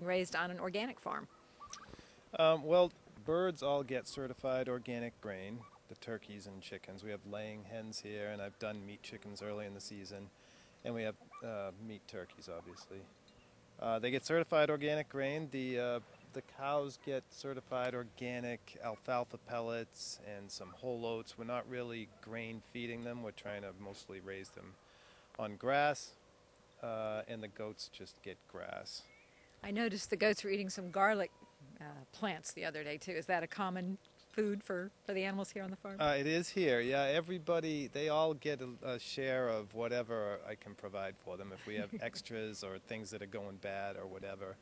raised on an organic farm? Well, birds all get certified organic grain, the turkeys and chickens. We have laying hens here, and I've done meat chickens early in the season, and we have meat turkeys, obviously. They get certified organic grain. The cows get certified organic alfalfa pellets and some whole oats. We're not really grain feeding them. We're trying to mostly raise them on grass, and the goats just get grass. I noticed the goats were eating some garlic plants the other day too. Is that a common food for the animals here on the farm? It is here, yeah. Everybody, they all get a share of whatever I can provide for them. If we have extras or things that are going bad or whatever.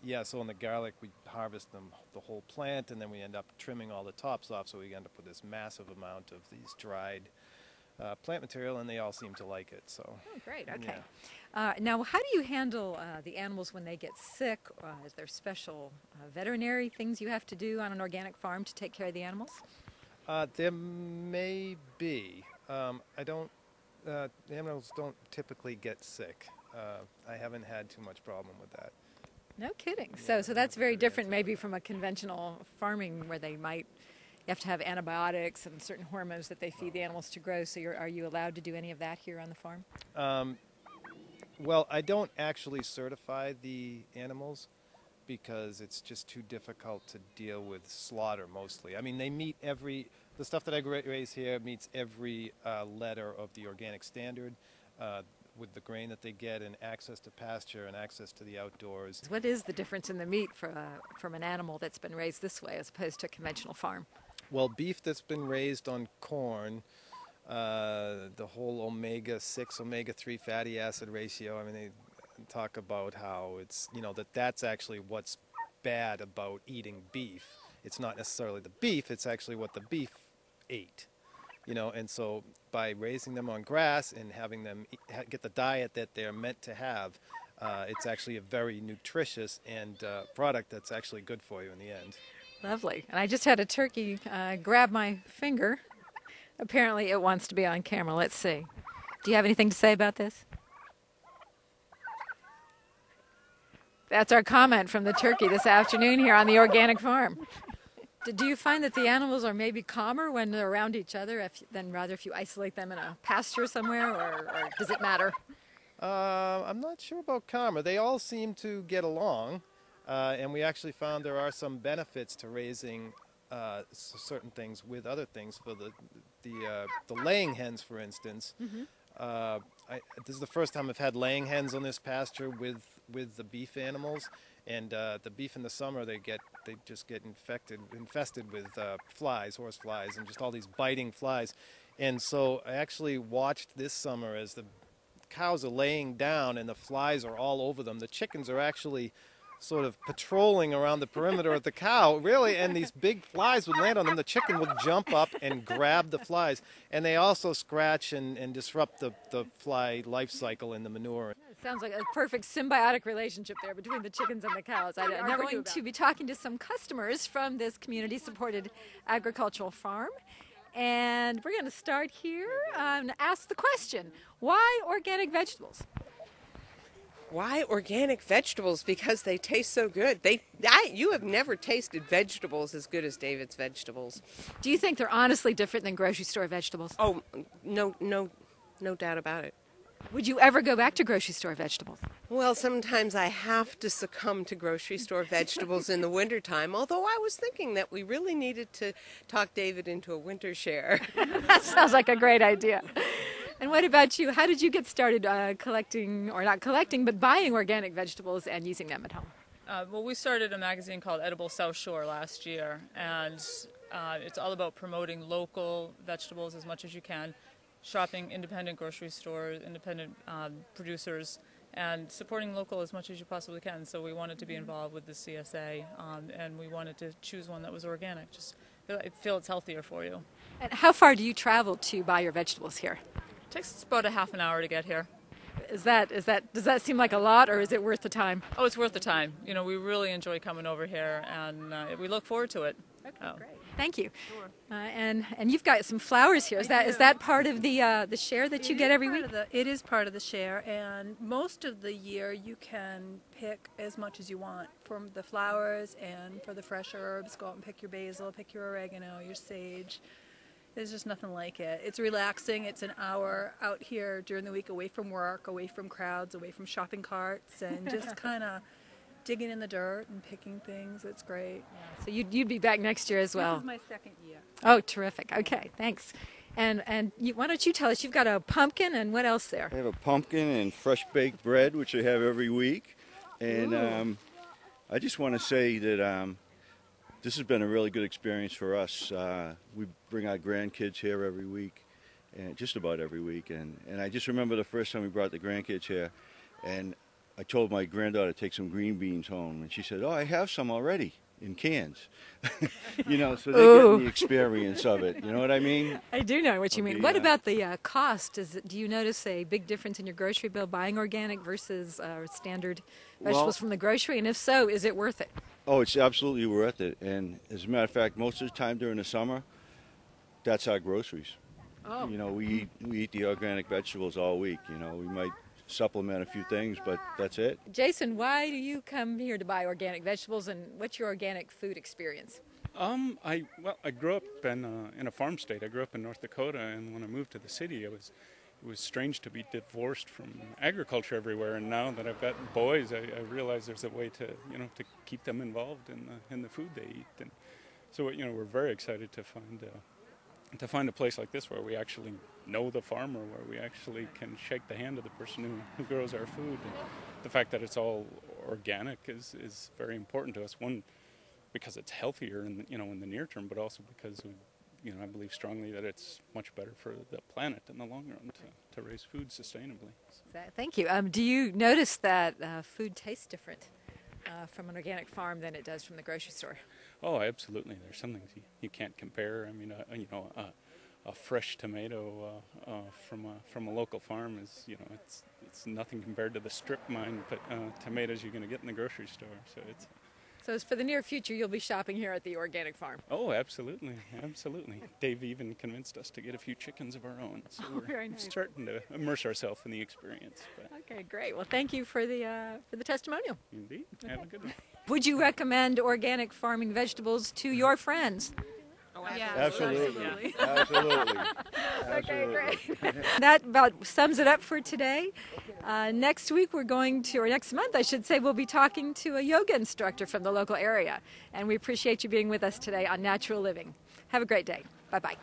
Yeah, so in the garlic, we harvest them, the whole plant, and then we end up trimming all the tops off, so we end up with this massive amount of these dried plant material, and they all seem to like it. So. Oh, great. Okay. Yeah. Now, how do you handle the animals when they get sick? Is there special veterinary things you have to do on an organic farm to take care of the animals? There may be. The animals don't typically get sick. I haven't had too much problem with that. No kidding. Yeah, So that's very different maybe from a conventional farming where you have to have antibiotics and certain hormones that they feed the animals to grow. So are you allowed to do any of that here on the farm? Well, I don't actually certify the animals because it's just too difficult to deal with slaughter mostly. I mean, they meet the stuff that I raise here meets every letter of the organic standard with the grain that they get and access to pasture and access to the outdoors. What is the difference in the meat from an animal that's been raised this way as opposed to a conventional farm? Well, beef that's been raised on corn, the whole omega-6, omega-3 fatty acid ratio, I mean, they talk about how it's, that's actually what's bad about eating beef. It's not necessarily the beef, it's actually what the beef ate. And so by raising them on grass and having them get the diet that they're meant to have, it's actually a very nutritious and product that's actually good for you in the end. Lovely. And I just had a turkey grab my finger. Apparently it wants to be on camera. Let's see. Do you have anything to say about this? That's our comment from the turkey this afternoon here on the organic farm. Do you find that the animals are maybe calmer when they're around each other than rather if you isolate them in a pasture somewhere, or does it matter? I'm not sure about calmer. They all seem to get along, and we actually found there are some benefits to raising certain things with other things. For the laying hens, for instance, this is the first time I've had laying hens on this pasture with the beef animals. And the beef in the summer, they just get infested with flies, horse flies, and just all these biting flies. And so I actually watched this summer as the cows are laying down and the flies are all over them. The chickens are actually sort of patrolling around the perimeter of the cow, really, and these big flies would land on them. The chicken would jump up and grab the flies, and they also scratch and disrupt the fly life cycle in the manure. It sounds like a perfect symbiotic relationship there between the chickens and the cows. I'm going to be talking to some customers from this community-supported agricultural farm. And we're going to start here and ask the question, why organic vegetables? Why organic vegetables? Because they taste so good. You have never tasted vegetables as good as David's vegetables. Do you think they're honestly different than grocery store vegetables? Oh, no doubt about it. Would you ever go back to grocery store vegetables? Well, sometimes I have to succumb to grocery store vegetables in the wintertime, although I was thinking that we really needed to talk David into a winter share. That sounds like a great idea. And what about you? How did you get started collecting, or not collecting, but buying organic vegetables and using them at home? Well, we started a magazine called Edible South Shore last year, and it's all about promoting local vegetables as much as you can, shopping independent grocery stores, independent producers, and supporting local as much as you possibly can. So we wanted to be involved with the CSA, and we wanted to choose one that was organic. Just feel it's healthier for you. And how far do you travel to buy your vegetables here? It takes us about a half an hour to get here. Does that seem like a lot, or is it worth the time? Oh, it's worth the time. We really enjoy coming over here, and we look forward to it. Okay, great. Thank you. Sure. And you've got some flowers here. Is that part of the share that you get every week? It is part of the share, and most of the year you can pick as much as you want from the flowers and for the fresh herbs. Go out and pick your basil, pick your oregano, your sage. There's just nothing like it. It's relaxing. It's an hour out here during the week, away from work, away from crowds, away from shopping carts, and just kind of digging in the dirt and picking things. It's great. Yeah. So you'd be back next year as well. This is my second year. Oh, terrific. Okay, thanks. And why don't you tell us? You've got a pumpkin, and what else there? I have a pumpkin and fresh baked bread, which I have every week. And I just want to say that this has been a really good experience for us. We bring our grandkids here every week, and just about every week. And I just remember the first time we brought the grandkids here, and I told my granddaughter to take some green beans home, and she said, "Oh, I have some already in cans." You know, so they're getting the experience of it. You know what I mean? I do know what you mean. What about the cost? Do you notice a big difference in your grocery bill buying organic versus standard vegetables from the grocery? And if so, is it worth it? Oh, it's absolutely worth it. And as a matter of fact, most of the time during the summer, that's our groceries. Oh. You know, we eat the organic vegetables all week. You know, we might supplement a few things, but that's it. Jason, why do you come here to buy organic vegetables, and what's your organic food experience? I grew up in a farm state. I grew up in North Dakota, and when I moved to the city, it was strange to be divorced from agriculture everywhere. And now that I've got boys, I realize there's a way to keep them involved in the food they eat. And so we're very excited to find a place like this where we actually know the farmer, where we actually can shake the hand of the person who grows our food. And the fact that it's all organic is very important to us. One, because it's healthier in the near term, but also because I believe strongly that it's much better for the planet in the long run to raise food sustainably. Thank you. Do you notice that food tastes different from an organic farm than it does from the grocery store? Oh, absolutely. There's some things you can't compare. I mean, a fresh tomato from a local farm is, it's nothing compared to the strip mine tomatoes you're going to get in the grocery store. So for the near future, you'll be shopping here at the organic farm. Oh, absolutely, absolutely. Dave even convinced us to get a few chickens of our own, so we're starting to immerse ourselves in the experience. Okay, great. Well, thank you for the testimonial. Indeed. Okay. Have a good one. Would you recommend organic farming vegetables to your friends? Oh, yeah. Absolutely. Absolutely. Absolutely. Okay, great. That about sums it up for today. Next week or next month, I should say, we'll be talking to a yoga instructor from the local area. And we appreciate you being with us today on Natural Living. Have a great day. Bye-bye.